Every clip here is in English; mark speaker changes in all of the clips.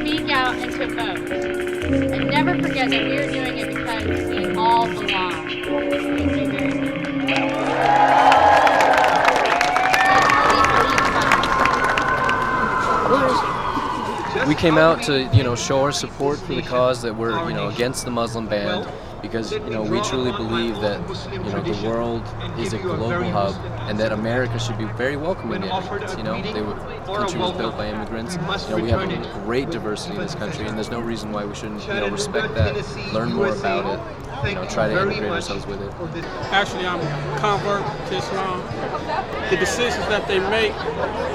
Speaker 1: Speak out and to vote. And never forget that we are doing it because we all belong. Thank you very much.
Speaker 2: We came out to, show our support for the cause, that we're, against the Muslim ban, because, we truly believe that, the world is a global hub, and that America should be very welcoming to immigrants. The country was built by immigrants. We have a great diversity in this country, and there's no reason why we shouldn't, respect that, learn more about it, try to integrate ourselves with it.
Speaker 3: Actually, I'm a convert to Islam. The decisions that they make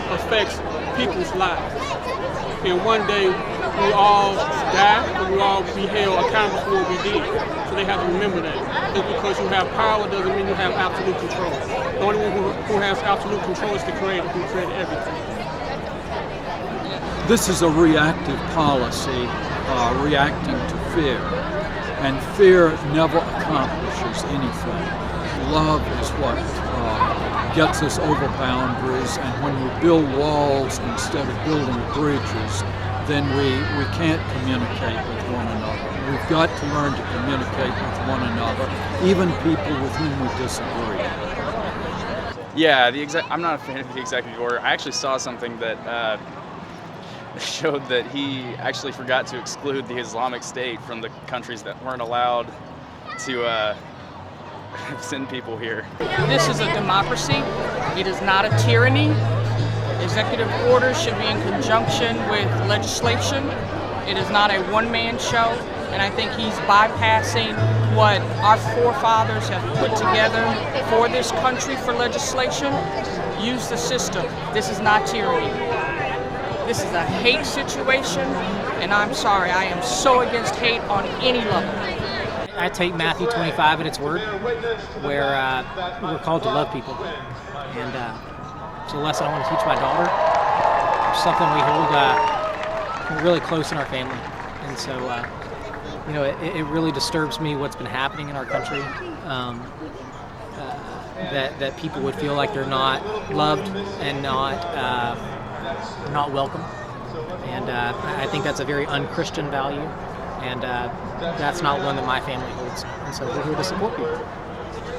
Speaker 3: affects people's lives. And one day, we all die, and we all be held accountable for what we did. So they have to remember that. Just because you have power doesn't mean you have absolute control. The only one who has absolute control is the Creator, who created everything.
Speaker 4: This is a reactive policy, reacting to fear. And fear never accomplishes anything. Love is what gets us over boundaries, and when we build walls instead of building bridges, then we can't communicate with one another. We've got to learn to communicate with one another, even people with whom we disagree.
Speaker 5: Yeah, I'm not a fan of the executive order. I actually saw something that showed that he actually forgot to exclude the Islamic State from the countries that weren't allowed to send people here.
Speaker 6: This is a democracy. It is not a tyranny. Executive orders should be in conjunction with legislation. It is not a one-man show, and I think he's bypassing what our forefathers have put together for this country for legislation. Use the system. This is not tyranny. This is a hate situation, and I'm sorry, I am so against hate on any level.
Speaker 7: I take Matthew 25 at its word, where we're called to love people. And it's a lesson I want to teach my daughter. It's something we hold really close in our family. And so, it really disturbs me what's been happening in our country. That people would feel like they're not loved and not welcome. And I think that's a very un-Christian value. And that's not one that my family holds. And so we're here to support people.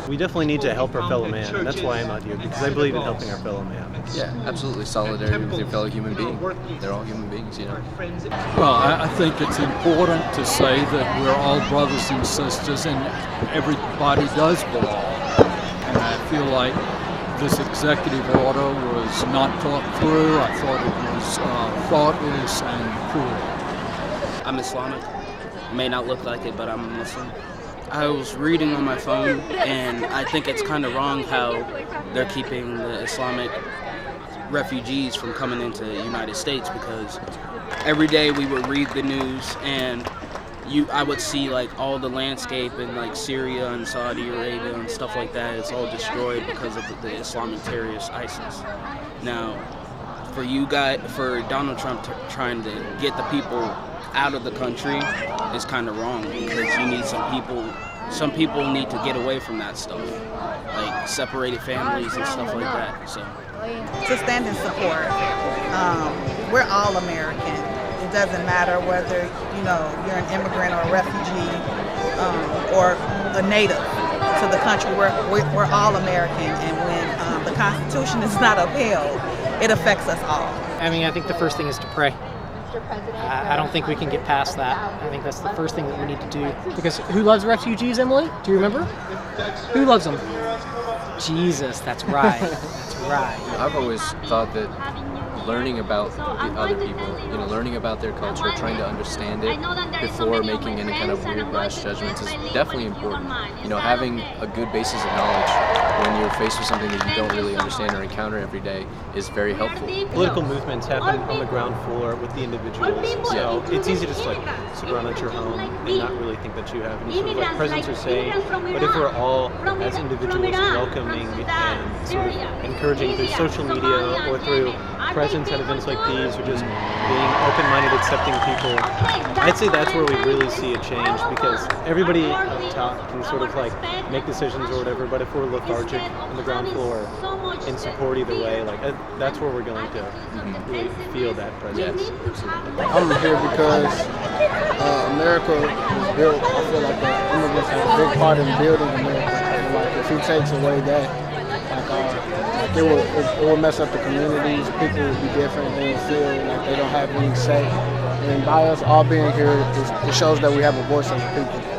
Speaker 8: We definitely need to help our fellow man, and that's why I'm out here, because I believe in helping our fellow man.
Speaker 2: Yeah, absolutely. Solidarity with your fellow human being. They're all human beings,
Speaker 4: Well, I think it's important to say that we're all brothers and sisters, and everybody does belong. And I feel like this executive order was not thought through. I thought it was thoughtless and cruel.
Speaker 9: I'm Islamic. May not look like it, but I'm a Muslim. I was reading on my phone, and I think it's kind of wrong how they're keeping the Islamic refugees from coming into the United States, because every day we would read the news, and I would see like all the landscape in like Syria and Saudi Arabia and stuff like that. It's all destroyed because of the Islamic terrorist ISIS. Now, for Donald Trump trying to get the people out of the country is kind of wrong, because you need some people need to get away from that stuff, like separated families and stuff like that. So
Speaker 10: to stand in support, we're all American. It doesn't matter whether you're an immigrant or a refugee or a native to the country. We're all American, and when the Constitution is not upheld, it affects us all.
Speaker 7: I mean, I think the first thing is to pray. I don't think we can get past that. I think that's the first thing that we need to do. Because who loves refugees, Emily? Do you remember? Who loves them? Jesus, that's right. That's right.
Speaker 2: I've always thought that learning about the other people, learning about their culture, trying to understand it before making any kind of weird, rash judgments is definitely important. Having a good basis of knowledge when you're faced with something that you don't really understand or encounter every day is very helpful.
Speaker 8: Political movements happen on the ground floor with the individuals, so it's easy to just sit around at your home and not really think that you have any sort of presence or say. But if we're all, as individuals, welcoming and sort of encouraging through social media or through presence at events like these, or just being open-minded, accepting people, I'd say that's where we really see a change, because everybody up top can sort of like make decisions or whatever, but if we're lethargic on the ground floor in support either way, like that's where we're going to really feel that presence.
Speaker 11: I'm here because America was built. I feel like the immigrants have a big part in building America. And like if he takes away that, like it will mess up the communities. People will be different. They will feel like they don't have any say. And by us all being here, it shows that we have a voice as a people.